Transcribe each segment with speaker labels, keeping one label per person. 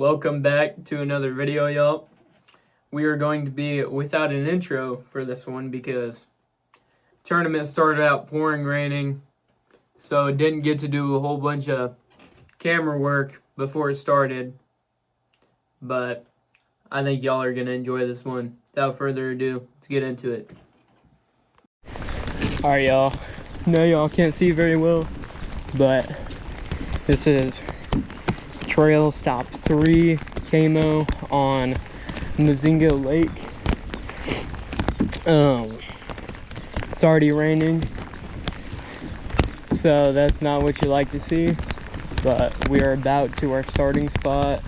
Speaker 1: Welcome back to another video, y'all. We are going to be without an intro for this one because tournament started out pouring raining, so didn't get to do a whole bunch of camera work before it started. But I think y'all are gonna enjoy this one. Without further ado, let's get into it. Alright, y'all. No, y'all can't see very well, but this is Trail Stop 3 Camo on MAZINGO Lake. It's already raining, so that's not what you like to see, but we are about to our starting spot.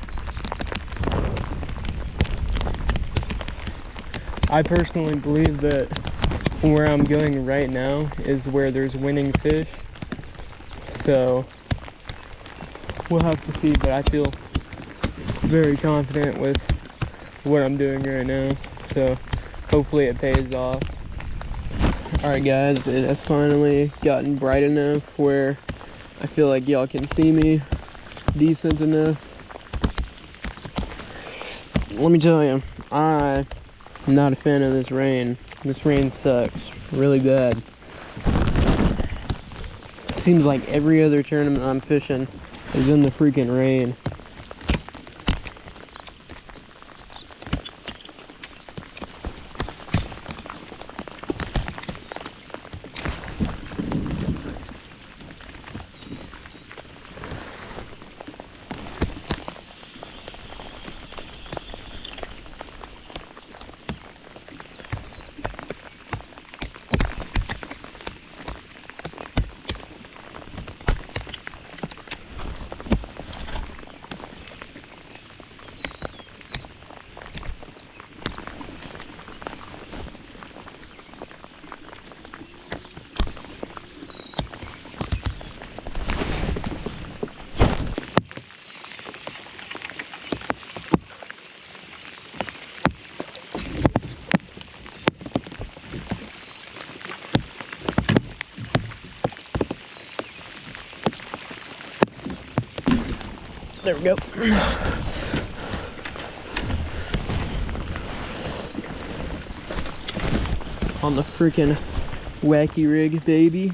Speaker 1: I personally believe that where I'm going right now is where there's winning fish, so we'll have to see, but I feel very confident with what I'm doing right now, so hopefully it pays off. Alright guys, it has finally gotten bright enough where I feel like y'all can see me decent enough. Let me tell you, I'm not a fan of this rain. This rain sucks really bad. Seems like every other tournament I'm fishing is in the freaking rain. There we go. On the freaking wacky rig, baby.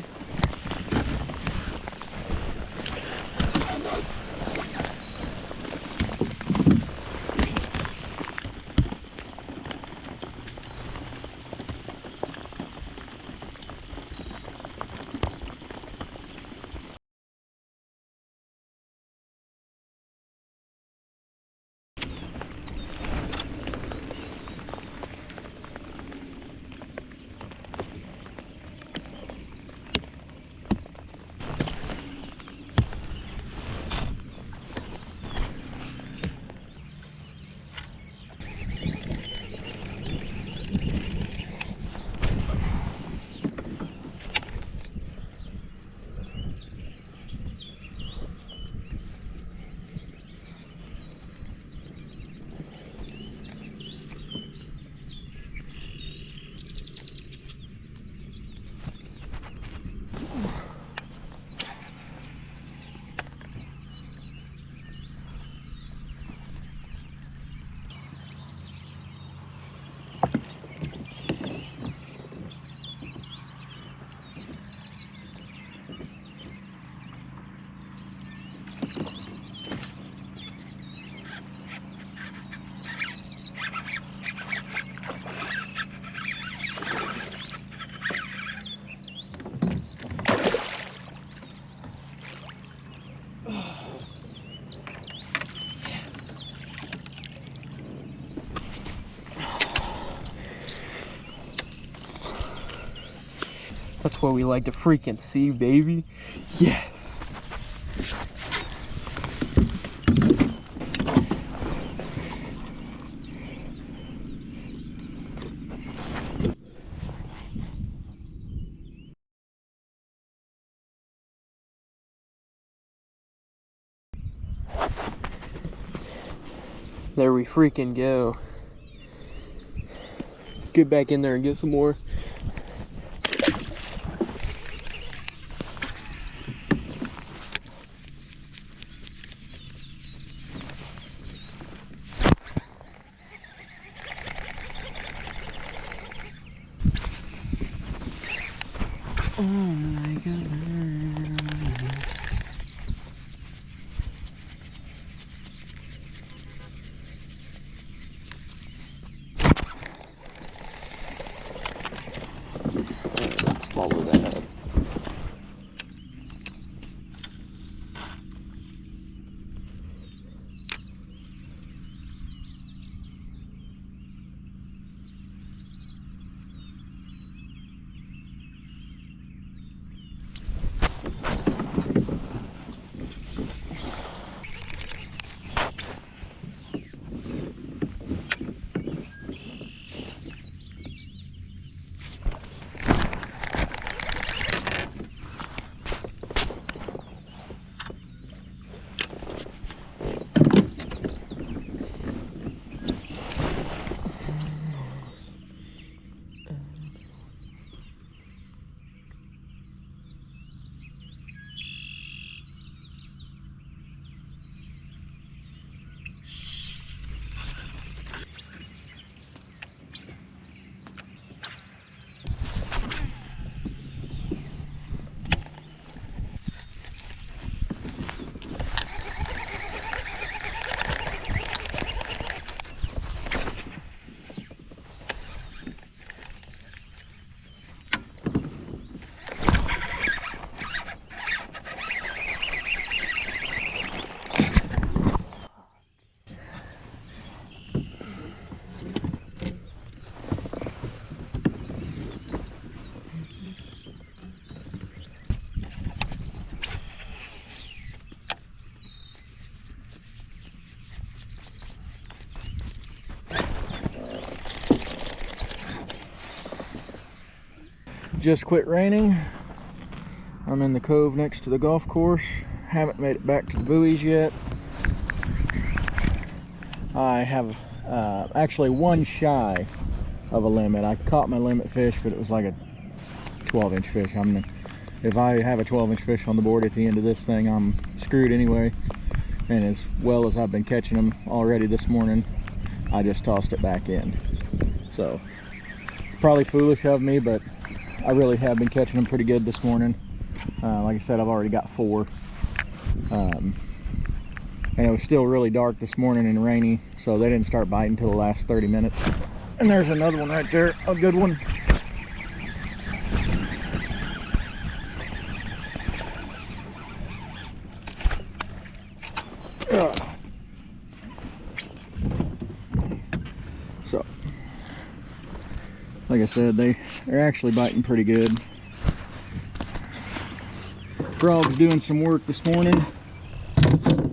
Speaker 1: That's what we like to freaking see, baby. Yes. There we freaking go. Let's get back in there and get some more.
Speaker 2: Oh my God. Let's follow that up. Just quit raining. I'm in the cove next to the golf course. Haven't made it back to the buoys yet. I have actually one shy of a limit. I caught my limit fish, but it was like a 12-inch fish. If I have a 12-inch fish on the board at the end of this thing, I'm screwed anyway. And as well as I've been catching them already this morning, I just tossed it back in. So probably foolish of me, but I really have been catching them pretty good this morning. Like I said, I've already got 4. And it was still really dark this morning and rainy, so they didn't start biting until the last 30 minutes. And there's another one right there, a good one. So, like I said, they're actually biting pretty good. Frog's doing some work this morning.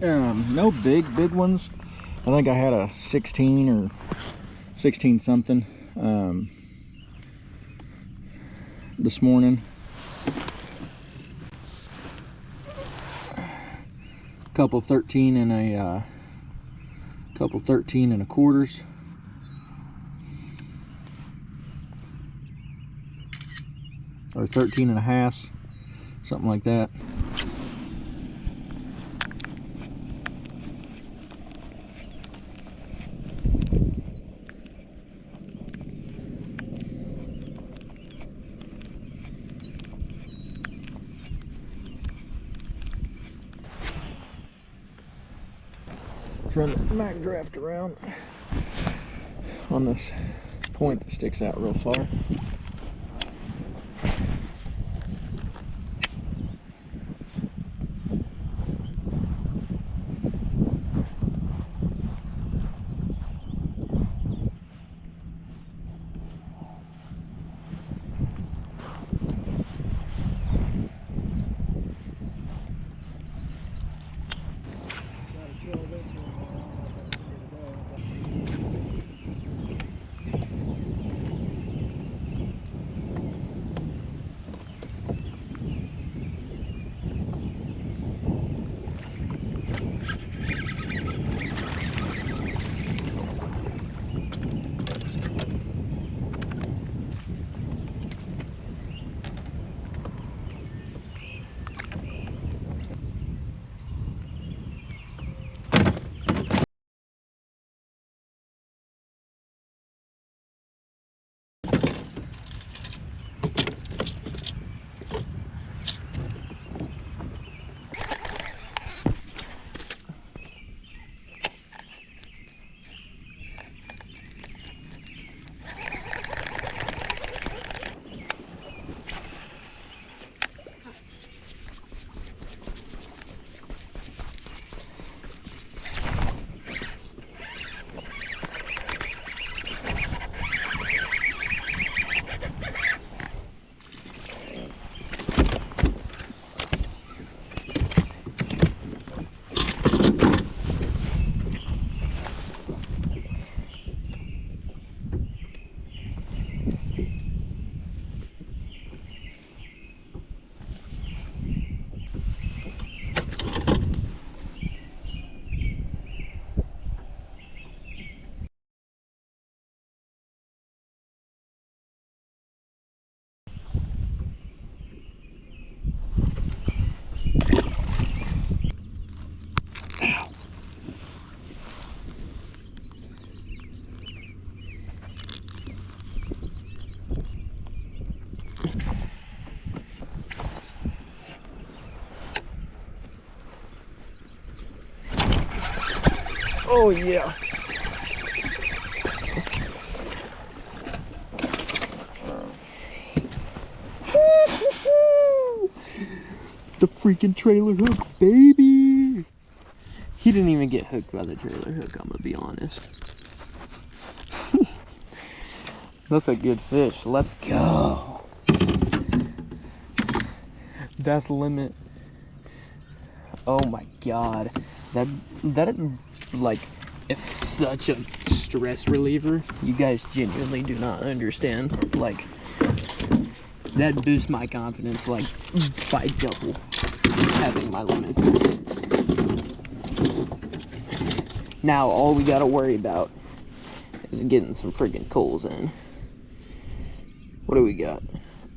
Speaker 2: No big ones. I think I had a 16 or 16 something this morning. Couple 13 and a couple 13 and a quarters. Or 13 and a half, something like that. Let's run the Mac draft around on this point that sticks out real far.
Speaker 1: Oh yeah. The freaking trailer hook, baby. He didn't even get hooked by the trailer hook, I'm gonna be honest. That's a good fish. Let's go. That's limit. Oh my god. That like, is such a stress reliever. You guys genuinely do not understand. Like, that boosts my confidence like by double, having my limit fish. Now all we gotta worry about is getting some freaking coals in. What do we got?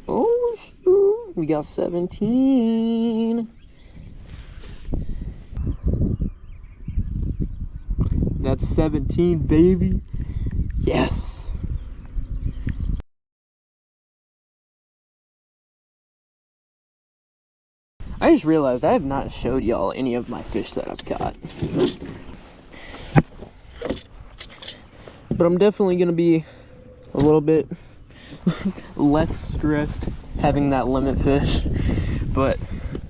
Speaker 1: Oh shoot, we got 17. That's 17, baby. Yes. I just realized I have not showed y'all any of my fish that I've caught. But I'm definitely gonna be a little bit less stressed having that limit fish. But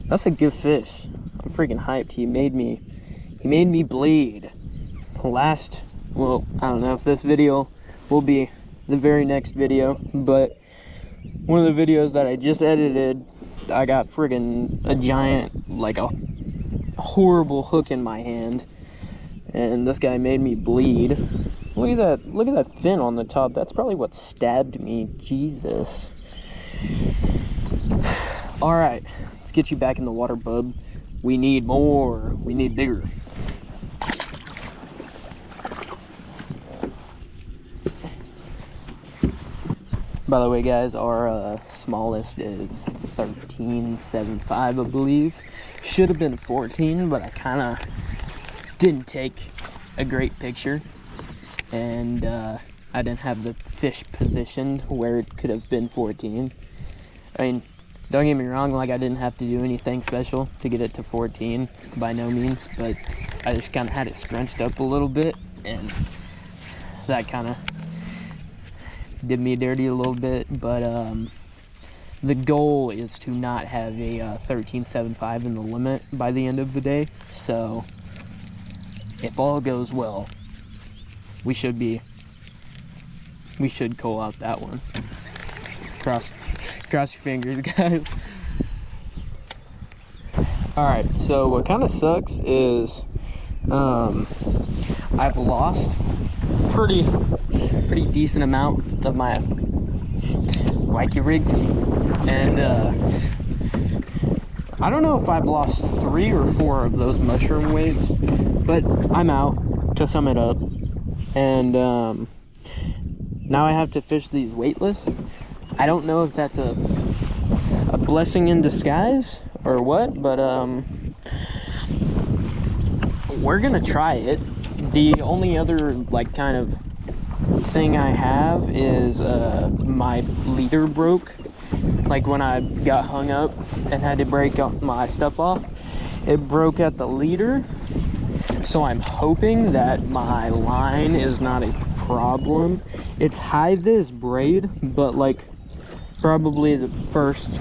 Speaker 1: that's a good fish. I'm freaking hyped. He made me bleed. Well, I don't know if this video will be the very next video, but one of the videos that I just edited, I got friggin' a giant, like a horrible hook in my hand, and this guy made me bleed. Look at that fin on the top. That's probably what stabbed me. Jesus. All right, let's get you back in the water, bub. We need more. We need bigger. By the way, guys, our smallest is 13.75, I believe. Should have been 14, but I kind of didn't take a great picture, and I didn't have the fish positioned where it could have been 14. I mean, don't get me wrong, like, I didn't have to do anything special to get it to 14, by no means, but I just kind of had it scrunched up a little bit, and that kind of did me dirty a little bit. But the goal is to not have a 13.75 in the limit by the end of the day. So if all goes well, we should call out that one. Cross your fingers, guys. All right, so what kind of sucks is I've lost pretty decent amount of my wacky rigs, and I don't know if I've lost 3 or 4 of those mushroom weights, but I'm out to sum it up, and now I have to fish these weightless. I don't know if that's a blessing in disguise or what, but we're gonna try it. The only other like kind of thing I have is my leader broke. Like when I got hung up and had to break my stuff off, it broke at the leader. So I'm hoping that my line is not a problem. It's high vis braid, but like probably the first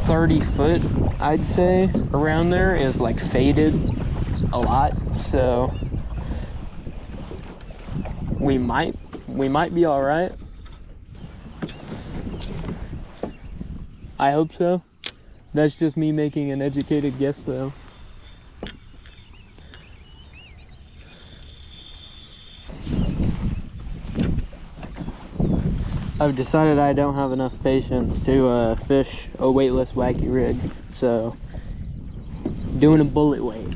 Speaker 1: 30 foot, I'd say, around there is like faded a lot. So we might be all right. I hope so. That's just me making an educated guess, though. I've decided I don't have enough patience to fish a weightless wacky rig, so doing a bullet weight.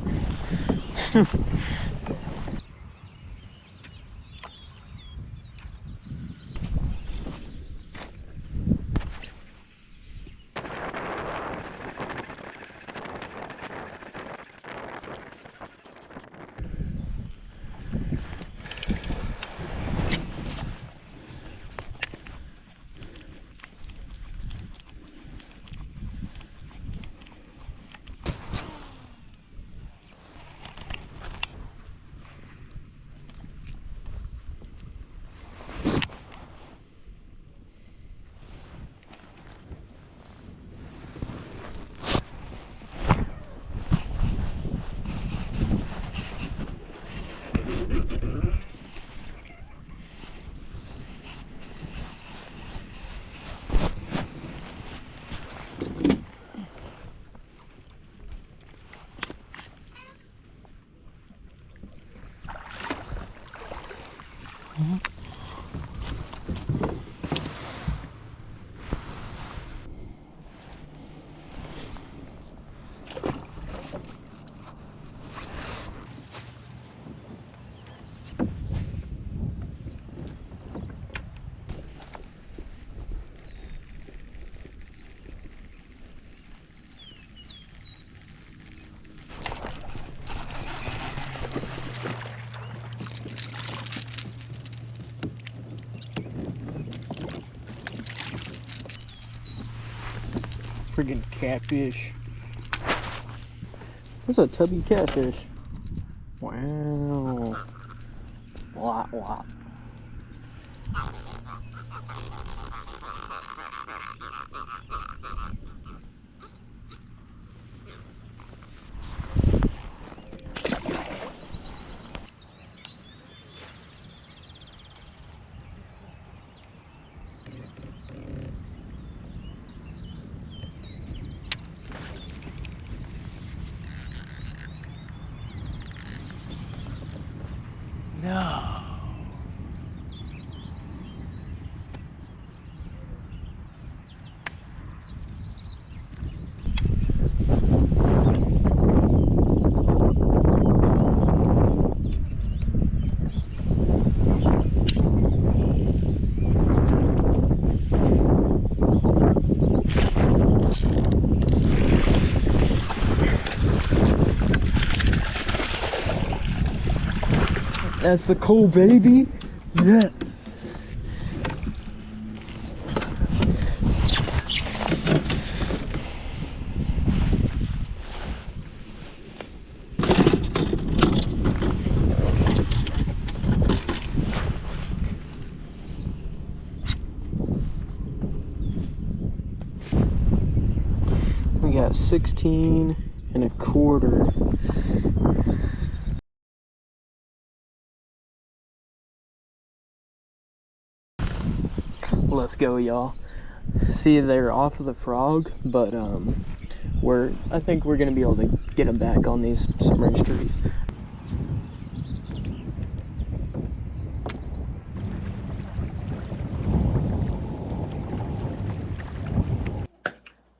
Speaker 1: Friggin' catfish. That's a tubby catfish. Wow. Wah, wah. No. That's the cool baby. Yes. We got 16 and a quarter. Let's go, y'all. See, they're off of the frog, but I think we're gonna be able to get them back on these submerged trees.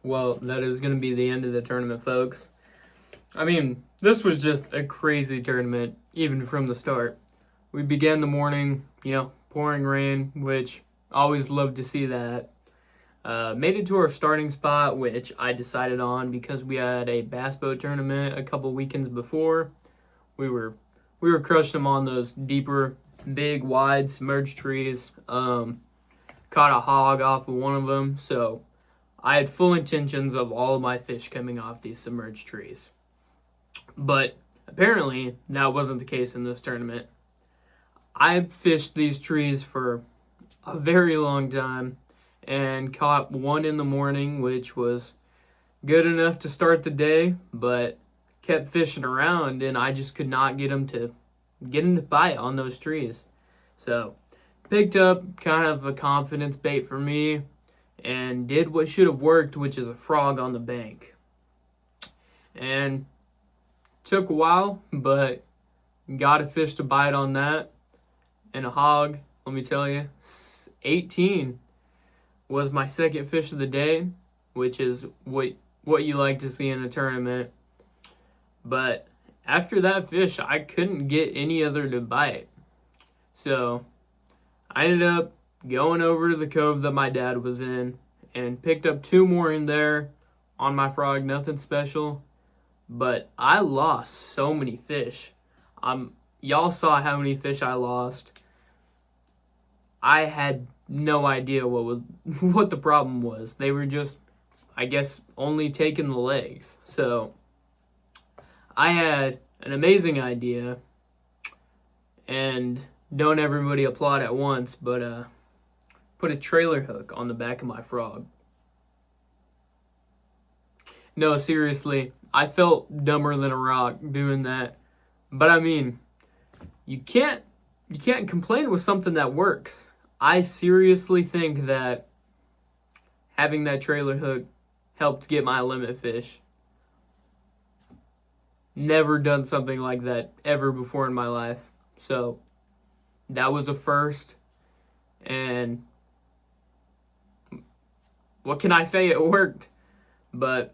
Speaker 1: Well, that is gonna be the end of the tournament, folks. I mean, this was just a crazy tournament, even from the start. We began the morning, pouring rain, which I always love to see that. Made it to our starting spot, which I decided on because we had a bass boat tournament a couple weekends before. We were crushing them on those deeper, big, wide, submerged trees. Caught a hog off of one of them, so I had full intentions of all of my fish coming off these submerged trees. But apparently, that wasn't the case in this tournament. I fished these trees for a very long time and caught one in the morning, which was good enough to start the day, but kept fishing around and I just could not get him to bite on those trees. So picked up kind of a confidence bait for me and did what should have worked, which is a frog on the bank. And took a while, but got a fish to bite on that. And a hog, let me tell you, 18 was my second fish of the day, which is what you like to see in a tournament. But after that fish, I couldn't get any other to bite. So I ended up going over to the cove that my dad was in and picked up 2 more in there on my frog, nothing special. But I lost so many fish. Y'all saw how many fish I lost. I had no idea what the problem was. They were just, I guess, only taking the legs. So I had an amazing idea, and don't everybody applaud at once, but put a trailer hook on the back of my frog. No, seriously, I felt dumber than a rock doing that. But I mean, you can't complain with something that works. I seriously think that having that trailer hook helped get my limit fish. Never done something like that ever before in my life. So that was a first. And what can I say? It worked. But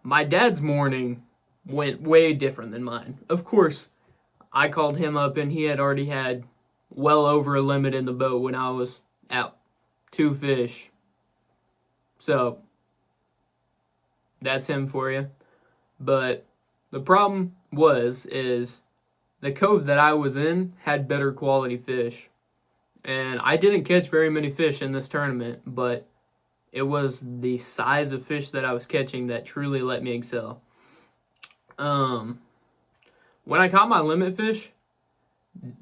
Speaker 1: my dad's morning went way different than mine. Of course, I called him up and he had already had well over a limit in the boat when I was at 2 fish. So that's him for you. But the problem is the cove that I was in had better quality fish. And I didn't catch very many fish in this tournament, but it was the size of fish that I was catching that truly let me excel. When I caught my limit fish,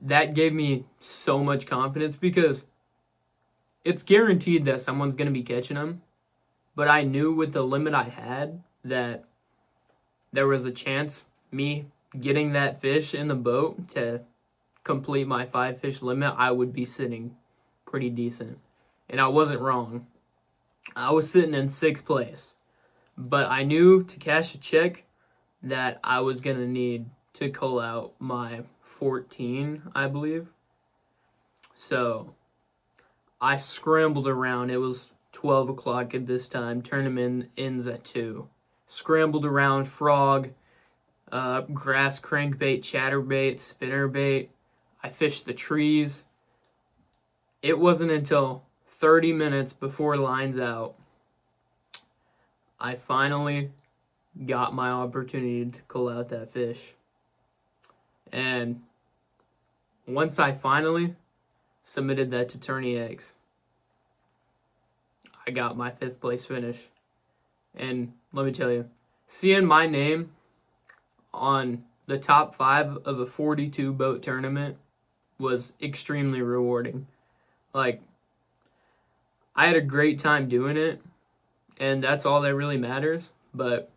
Speaker 1: that gave me so much confidence because it's guaranteed that someone's going to be catching them. But I knew with the limit I had that there was a chance me getting that fish in the boat to complete my 5 fish limit, I would be sitting pretty decent. And I wasn't wrong. I was sitting in 6th place. But I knew to cash a check that I was going to need to cull out my 14, I believe. So I scrambled around. It was 12 o'clock at this time. Tournament ends at 2. Scrambled around, frog, grass crankbait, chatterbait, spinnerbait. I fished the trees. It wasn't until 30 minutes before lines out I finally got my opportunity to cull out that fish. And once I finally submitted that to Tourney Eggs, I got my 5th place finish. And let me tell you, seeing my name on the top 5 of a 42 boat tournament was extremely rewarding. Like, I had a great time doing it, and that's all that really matters. But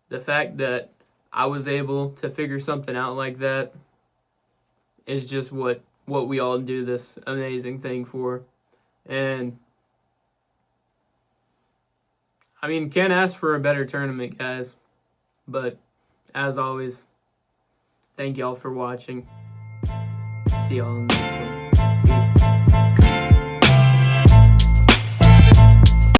Speaker 1: the fact that I was able to figure something out like that is just what we all do this amazing thing for. And I mean, can't ask for a better tournament, guys. But as always, thank y'all for watching. See y'all in the next